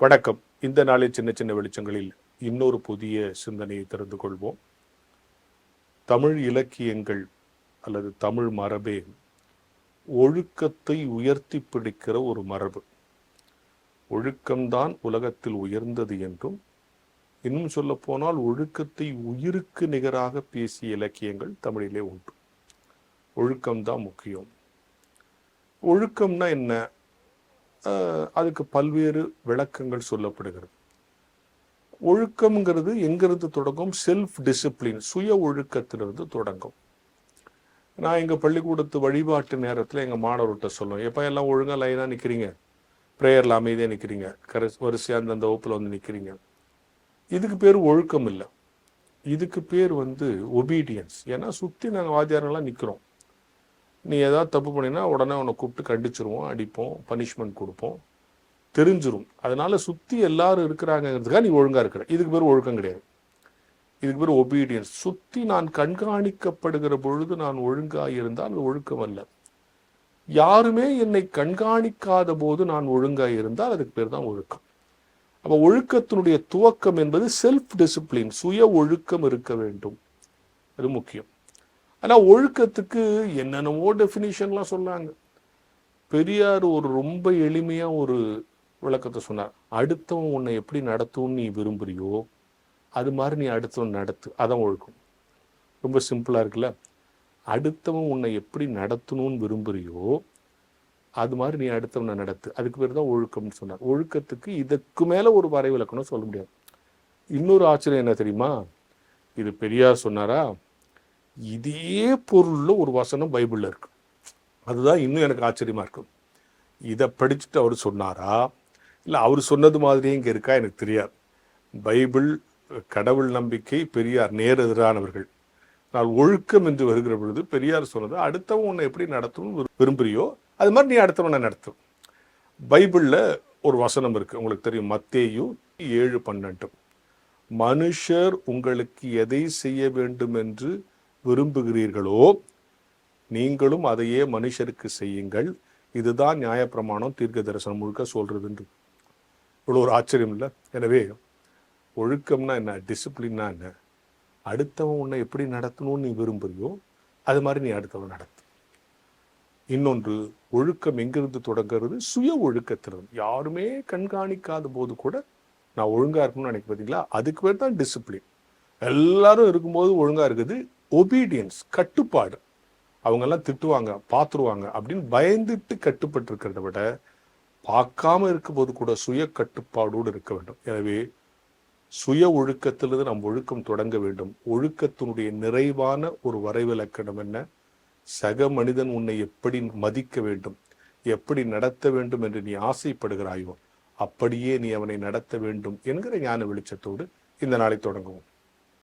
வணக்கம். இந்த நாளில் சின்ன சின்ன வெளிச்சங்களில் இன்னொரு புதிய சிந்தனையை தெரிந்து கொள்வோம். தமிழ் இலக்கியங்கள் அல்லது தமிழ் மரபே ஒழுக்கத்தை உயர்த்தி பிடிக்கிற ஒரு மரபு. ஒழுக்கம்தான் உலகத்தில் உயர்ந்தது என்றும், இன்னும் சொல்ல போனால் ஒழுக்கத்தை உயிருக்கு நிகராக பேசிய இலக்கியங்கள் தமிழிலே உண்டு. ஒழுக்கம்தான் முக்கியம். ஒழுக்கம்னா என்ன? அதுக்கு பல்வேறு விளக்கங்கள் சொல்லப்படுகிறது. ஒழுக்கம்ங்கிறது எங்கிருந்து தொடங்கும்? செல்ஃப் டிசிப்ளின், சுய ஒழுக்கத்திலிருந்து தொடங்கும். நான் எங்கள் பள்ளிக்கூடத்து வழிபாட்டு நேரத்தில் எங்கள் மாணவர்கிட்ட சொல்லுவேன், எப்போ எல்லாம் ஒழுங்காக லைனாக நிற்கிறீங்க, ப்ரேயரில் அமைதியாக நிற்கிறீங்க, வரிசையாக அந்தந்த வகுப்பில் வந்து நிற்கிறீங்க. இதுக்கு பேர் ஒழுக்கம் இல்லை, இதுக்கு பேர் ஒபீடியன்ஸ். ஏன்னா சுற்றி நாங்கள் வாத்தியாரெல்லாம் நிற்கிறோம். நீ ஏதாவது தப்பு பண்ணினா உடனே உன்னை கூப்பிட்டு கண்டிச்சிருவோம், அடிப்போம், பனிஷ்மெண்ட் கொடுப்போம், தெரிஞ்சிரும். அதனால சுற்றி எல்லாரும் இருக்கிறாங்கிறதுக்காக நீ ஒழுங்காக இருக்கிற. இதுக்கு பேர் ஒழுக்கம் கிடையாது, இதுக்கு பேர் ஒபீடியன்ஸ். சுற்றி நான் கண்காணிக்கப்படுகிற பொழுது நான் ஒழுங்காக இருந்தால் அது ஒழுக்கம் அல்ல. யாருமே என்னை கண்காணிக்காத போது நான் ஒழுங்காக இருந்தால் அதுக்கு பேர் தான் ஒழுக்கம். அப்போ ஒழுக்கத்தினுடைய துவக்கம் என்பது செல்ஃப் டிசிப்ளின், சுய ஒழுக்கம் இருக்க வேண்டும். அது முக்கியம். ஆனால் ஒழுக்கத்துக்கு என்னென்னவோ டெஃபினிஷன்லாம் சொன்னாங்க. பெரியார் ஒரு ரொம்ப எளிமையாக ஒரு விளக்கத்தை சொன்னார். அடுத்தவன் உன்னை எப்படி நடத்தும்னு நீ விரும்புறியோ அது மாதிரி நீ அடுத்தவன் நடத்து, அதான் ஒழுக்கம். ரொம்ப சிம்பிளாக இருக்குல்ல. அடுத்தவன் உன்னை எப்படி நடத்தணும்னு விரும்புறியோ அது மாதிரி நீ அடுத்தவனை நடத்து, அதுக்கு பேர் தான் ஒழுக்கம்னு சொன்னார். ஒழுக்கத்துக்கு இதுக்கு மேலே ஒரு வரை விளக்கணும் சொல்ல முடியாது. இன்னொரு ஆச்சரியம் என்ன தெரியுமா? இது பெரியார் சொன்னாரா? இதே பொருள்ல ஒரு வசனம் பைபிளில் இருக்கு. அதுதான் இன்னும் எனக்கு ஆச்சரியமா இருக்கும். இதை படிச்சுட்டு அவர் சொன்னாரா இல்லை அவர் சொன்னது மாதிரியே இங்கே இருக்கா எனக்கு தெரியாது. பைபிள், கடவுள் நம்பிக்கை, பெரியார் நேர் எதிரானவர்கள். நான் ஒழுக்கம் என்று வருகிற பொழுது பெரியார் சொன்னது, அடுத்தவன் உன்னை எப்படி நடத்தணும்னு விரும்புறியோ அது மாதிரி நீ அடுத்தவனை நடத்தும். பைபிளில் ஒரு வசனம் இருக்கு, உங்களுக்கு தெரியும், மத்தேயு 7:12. மனுஷர் உங்களுக்கு எதை செய்ய வேண்டும் என்று விரும்புகிறீர்களோ நீங்களும் அதையே மனுஷருக்கு செய்யுங்கள், இதுதான் நியாயப்பிரமாணம், தீர்க்க தரிசனம் முழுக்க சொல்றதுன்று. இவ்வளோ ஒரு ஆச்சரியம் இல்லை? எனவே ஒழுக்கம்னா என்ன, டிசிப்ளின்னா என்ன? அடுத்தவன் உன்னை எப்படி நடத்தணும்னு நீ விரும்புறியோ அது மாதிரி நீ அடுத்தவன் நடத்து. இன்னொன்று, ஒழுக்கம் எங்கிருந்து தொடங்குறது? சுய ஒழுக்கத்திலிருந்து. யாருமே கண்காணிக்காத போது கூட நான் ஒழுங்கா இருக்கணும்னு நினைக்க, பார்த்தீங்களா? அதுக்கு பேர் தான் டிசிப்ளின். எல்லாரும் இருக்கும்போது ஒழுங்கா இருக்குது ஒபீடியன்ஸ், கட்டுப்பாடு. அவங்கெல்லாம் திட்டுவாங்க, பார்த்துருவாங்க அப்படின்னு பயந்துட்டு கட்டுப்பட்டு இருக்கிறத விட பார்க்காம இருக்கும்போது கூட சுய கட்டுப்பாடோடு இருக்க வேண்டும். எனவே சுய ஒழுக்கத்திலிருந்து நம் ஒழுக்கம் தொடங்க வேண்டும். ஒழுக்கத்தினுடைய நிறைவான ஒரு வரைவிலக்கணம் என்ன? சக மனிதன் உன்னை எப்படி மதிக்க வேண்டும், எப்படி நடத்த வேண்டும் என்று நீ ஆசைப்படுகிறாயோ அப்படியே நீ அவனை நடத்த வேண்டும் என்கிற ஞான வெளிச்சத்தோடு இந்த நாளை தொடங்குவோம்.